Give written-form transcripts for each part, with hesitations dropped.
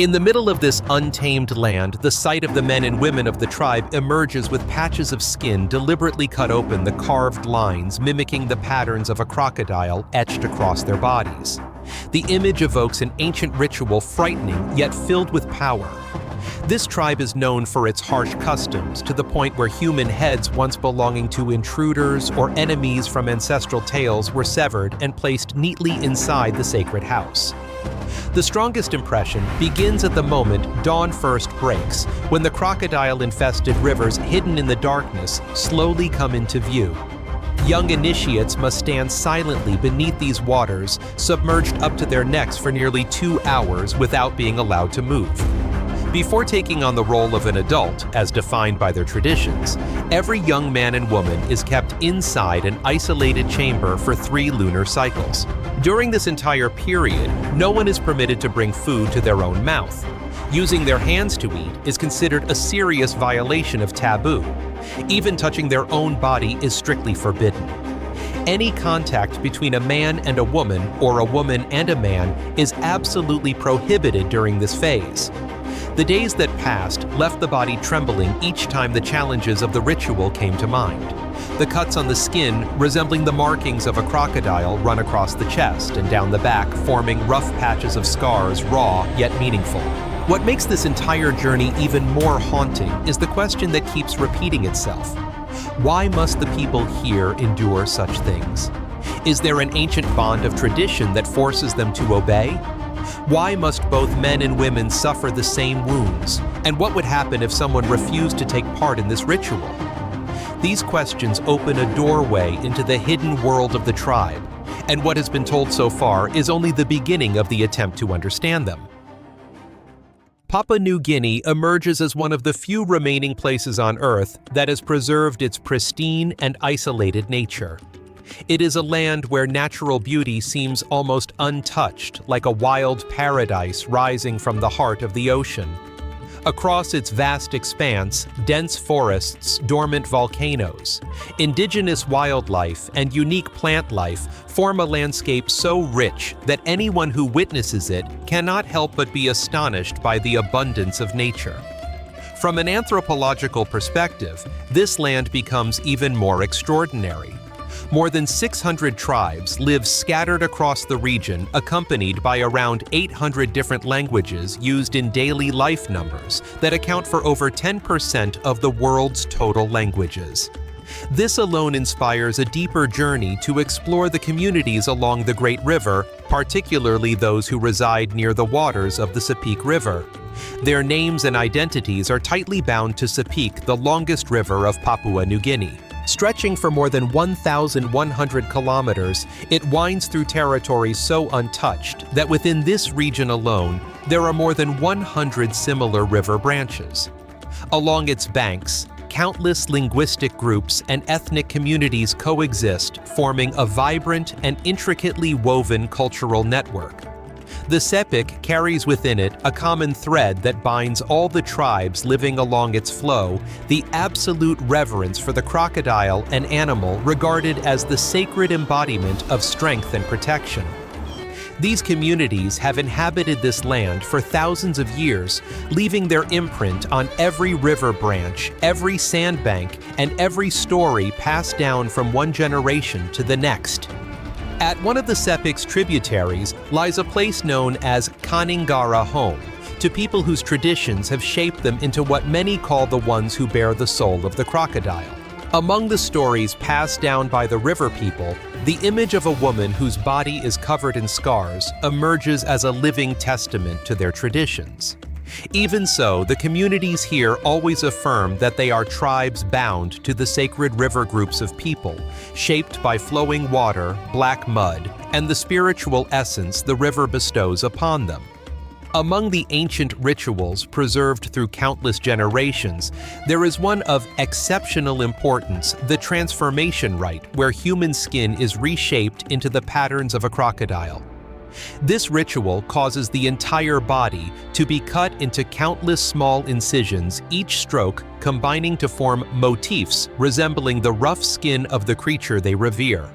In the middle of this untamed land, the sight of the men and women of the tribe emerges with patches of skin deliberately cut open, the carved lines mimicking the patterns of a crocodile etched across their bodies. The image evokes an ancient ritual, frightening yet filled with power. This tribe is known for its harsh customs, to the point where human heads once belonging to intruders or enemies from ancestral tales were severed and placed neatly inside the sacred house. The strongest impression begins at the moment dawn first breaks, when the crocodile-infested rivers hidden in the darkness slowly come into view. Young initiates must stand silently beneath these waters, submerged up to their necks for nearly 2 hours without being allowed to move. Before taking on the role of an adult, as defined by their traditions, every young man and woman is kept inside an isolated chamber for 3 lunar cycles. During this entire period, no one is permitted to bring food to their own mouth. Using their hands to eat is considered a serious violation of taboo. Even touching their own body is strictly forbidden. Any contact between a man and a woman, or a woman and a man, is absolutely prohibited during this phase. The days that passed left the body trembling each time the challenges of the ritual came to mind. The cuts on the skin resembling the markings of a crocodile run across the chest and down the back, forming rough patches of scars, raw yet meaningful. What makes this entire journey even more haunting is the question that keeps repeating itself. Why must the people here endure such things? Is there an ancient bond of tradition that forces them to obey? Why must both men and women suffer the same wounds? And what would happen if someone refused to take part in this ritual? These questions open a doorway into the hidden world of the tribe, and what has been told so far is only the beginning of the attempt to understand them. Papua New Guinea emerges as one of the few remaining places on Earth that has preserved its pristine and isolated nature. It is a land where natural beauty seems almost untouched, like a wild paradise rising from the heart of the ocean. Across its vast expanse, dense forests, dormant volcanoes, indigenous wildlife, and unique plant life form a landscape so rich that anyone who witnesses it cannot help but be astonished by the abundance of nature. From an anthropological perspective, this land becomes even more extraordinary. More than 600 tribes live scattered across the region, accompanied by around 800 different languages used in daily life numbers that account for over 10% of the world's total languages. This alone inspires a deeper journey to explore the communities along the Great River, particularly those who reside near the waters of the Sepik River. Their names and identities are tightly bound to Sepik, the longest river of Papua New Guinea. Stretching for more than 1,100 kilometers, it winds through territories so untouched that within this region alone, there are more than 100 similar river branches. Along its banks, countless linguistic groups and ethnic communities coexist, forming a vibrant and intricately woven cultural network. The Sepik carries within it a common thread that binds all the tribes living along its flow, the absolute reverence for the crocodile, an animal regarded as the sacred embodiment of strength and protection. These communities have inhabited this land for thousands of years, leaving their imprint on every river branch, every sandbank, and every story passed down from one generation to the next. At one of the Sepik's tributaries lies a place known as Kaningara Home, to people whose traditions have shaped them into what many call the ones who bear the soul of the crocodile. Among the stories passed down by the river people, the image of a woman whose body is covered in scars emerges as a living testament to their traditions. Even so, the communities here always affirm that they are tribes bound to the sacred river groups of people, shaped by flowing water, black mud, and the spiritual essence the river bestows upon them. Among the ancient rituals preserved through countless generations, there is one of exceptional importance, the transformation rite, where human skin is reshaped into the patterns of a crocodile. This ritual causes the entire body to be cut into countless small incisions, each stroke combining to form motifs resembling the rough skin of the creature they revere.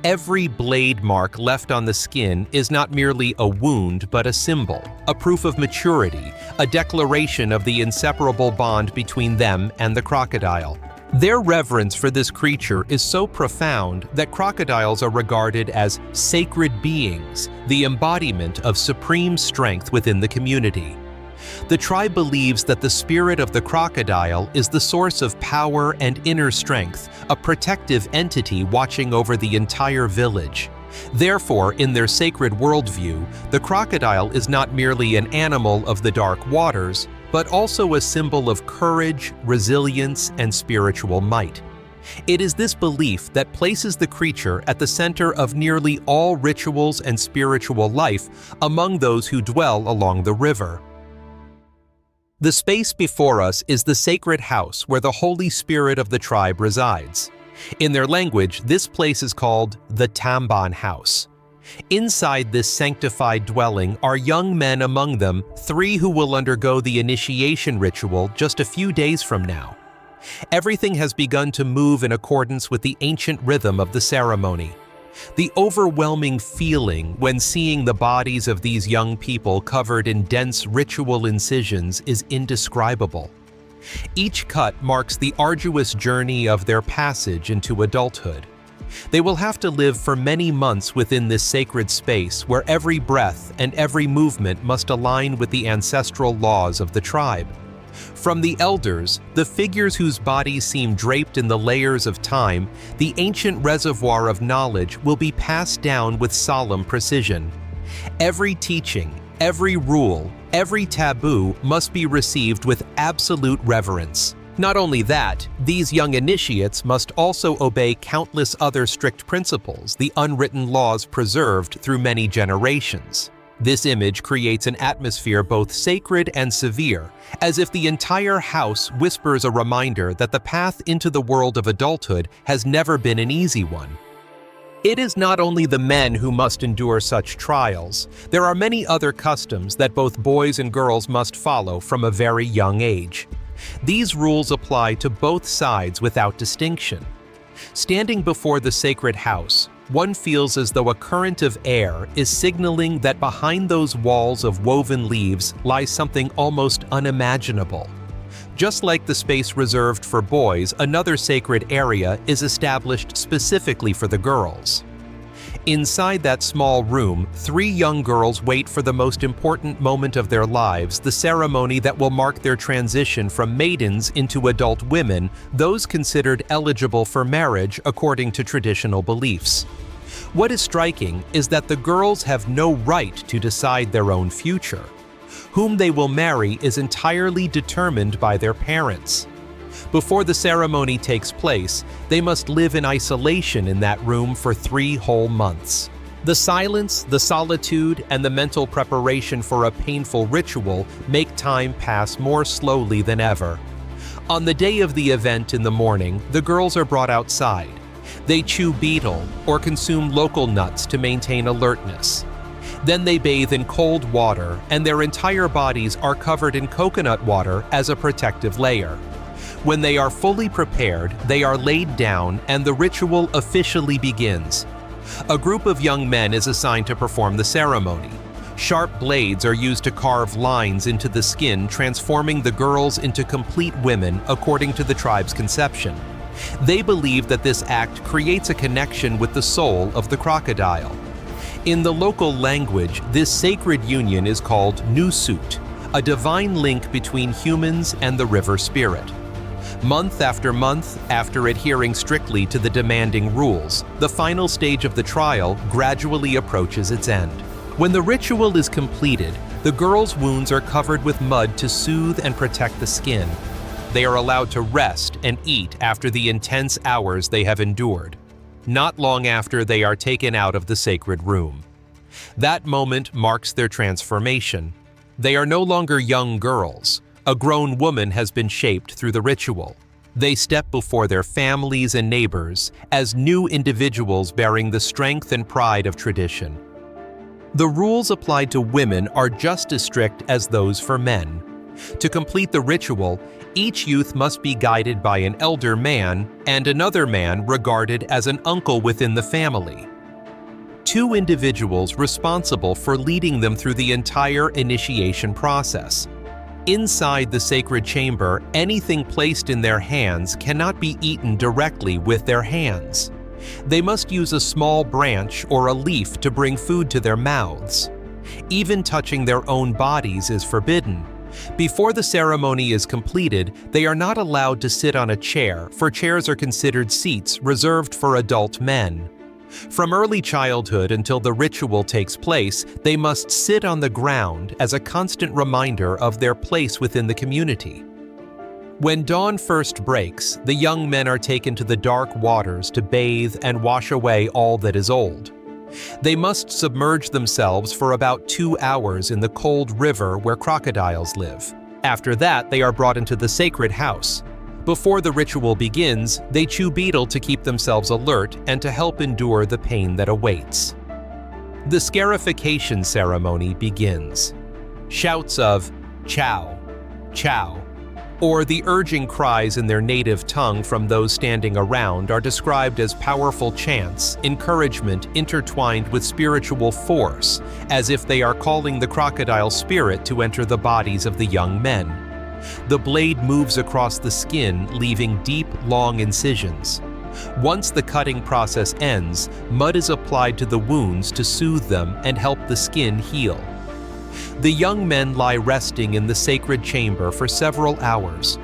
Every blade mark left on the skin is not merely a wound but a symbol, a proof of maturity, a declaration of the inseparable bond between them and the crocodile. Their reverence for this creature is so profound that crocodiles are regarded as sacred beings, the embodiment of supreme strength within the community. The tribe believes that the spirit of the crocodile is the source of power and inner strength, a protective entity watching over the entire village. Therefore, in their sacred worldview, the crocodile is not merely an animal of the dark waters, but also a symbol of courage, resilience, and spiritual might. It is this belief that places the creature at the center of nearly all rituals and spiritual life among those who dwell along the river. The space before us is the sacred house where the Holy Spirit of the tribe resides. In their language, this place is called the Tamban House. Inside this sanctified dwelling are young men, among them 3 who will undergo the initiation ritual just a few days from now. Everything has begun to move in accordance with the ancient rhythm of the ceremony. The overwhelming feeling when seeing the bodies of these young people covered in dense ritual incisions is indescribable. Each cut marks the arduous journey of their passage into adulthood. They will have to live for many months within this sacred space where every breath and every movement must align with the ancestral laws of the tribe. From the elders, the figures whose bodies seem draped in the layers of time, the ancient reservoir of knowledge will be passed down with solemn precision. Every teaching, every rule, every taboo must be received with absolute reverence. Not only that, these young initiates must also obey countless other strict principles, the unwritten laws preserved through many generations. This image creates an atmosphere both sacred and severe, as if the entire house whispers a reminder that the path into the world of adulthood has never been an easy one. It is not only the men who must endure such trials. There are many other customs that both boys and girls must follow from a very young age. These rules apply to both sides without distinction. Standing before the sacred house, one feels as though a current of air is signaling that behind those walls of woven leaves lies something almost unimaginable. Just like the space reserved for boys, another sacred area is established specifically for the girls. Inside that small room, 3 young girls wait for the most important moment of their lives, the ceremony that will mark their transition from maidens into adult women, those considered eligible for marriage according to traditional beliefs. What is striking is that the girls have no right to decide their own future. Whom they will marry is entirely determined by their parents. Before the ceremony takes place, they must live in isolation in that room for 3 whole months. The silence, the solitude, and the mental preparation for a painful ritual make time pass more slowly than ever. On the day of the event in the morning, the girls are brought outside. They chew betel or consume local nuts to maintain alertness. Then they bathe in cold water, and their entire bodies are covered in coconut water as a protective layer. When they are fully prepared, they are laid down and the ritual officially begins. A group of young men is assigned to perform the ceremony. Sharp blades are used to carve lines into the skin, transforming the girls into complete women according to the tribe's conception. They believe that this act creates a connection with the soul of the crocodile. In the local language, this sacred union is called nusut, a divine link between humans and the river spirit. Month after month, after adhering strictly to the demanding rules, the final stage of the trial gradually approaches its end. When the ritual is completed, the girls' wounds are covered with mud to soothe and protect the skin. They are allowed to rest and eat after the intense hours they have endured. Not long after, they are taken out of the sacred room. That moment marks their transformation. They are no longer young girls. A grown woman has been shaped through the ritual. They step before their families and neighbors as new individuals bearing the strength and pride of tradition. The rules applied to women are just as strict as those for men. To complete the ritual, Each youth must be guided by an elder man and another man regarded as an uncle within the family. Two individuals responsible for leading them through the entire initiation process. Inside the sacred chamber, anything placed in their hands cannot be eaten directly with their hands. They must use a small branch or a leaf to bring food to their mouths. Even touching their own bodies is forbidden. Before the ceremony is completed, they are not allowed to sit on a chair, for chairs are considered seats reserved for adult men. From early childhood until the ritual takes place, they must sit on the ground as a constant reminder of their place within the community. When dawn first breaks, the young men are taken to the dark waters to bathe and wash away all that is old. They must submerge themselves for about 2 hours in the cold river where crocodiles live. After that, they are brought into the sacred house. Before the ritual begins, they chew betel to keep themselves alert and to help endure the pain that awaits. The scarification ceremony begins. Shouts of "Chow, chow," or the urging cries in their native tongue from those standing around are described as powerful chants, encouragement intertwined with spiritual force, as if they are calling the crocodile spirit to enter the bodies of the young men. The blade moves across the skin, leaving deep, long incisions. Once the cutting process ends, mud is applied to the wounds to soothe them and help the skin heal. The young men lie resting in the sacred chamber for several hours.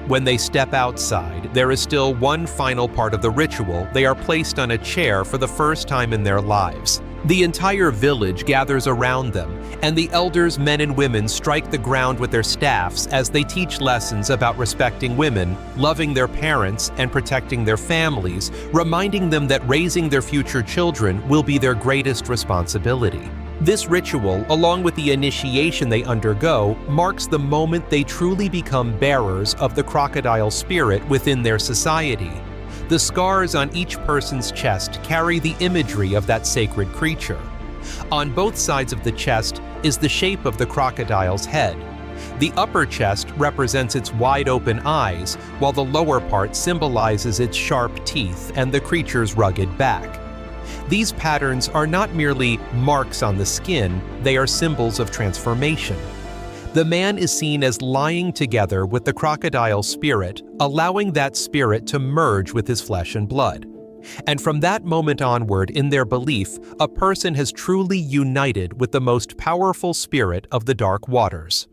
When they step outside, there is still one final part of the ritual. They are placed on a chair for the first time in their lives. The entire village gathers around them, and the elders, men and women, strike the ground with their staffs as they teach lessons about respecting women, loving their parents, and protecting their families, reminding them that raising their future children will be their greatest responsibility. This ritual, along with the initiation they undergo, marks the moment they truly become bearers of the crocodile spirit within their society. The scars on each person's chest carry the imagery of that sacred creature. On both sides of the chest is the shape of the crocodile's head. The upper chest represents its wide-open eyes, while the lower part symbolizes its sharp teeth and the creature's rugged back. These patterns are not merely marks on the skin, they are symbols of transformation. The man is seen as lying together with the crocodile spirit, allowing that spirit to merge with his flesh and blood. And from that moment onward, in their belief, a person has truly united with the most powerful spirit of the dark waters.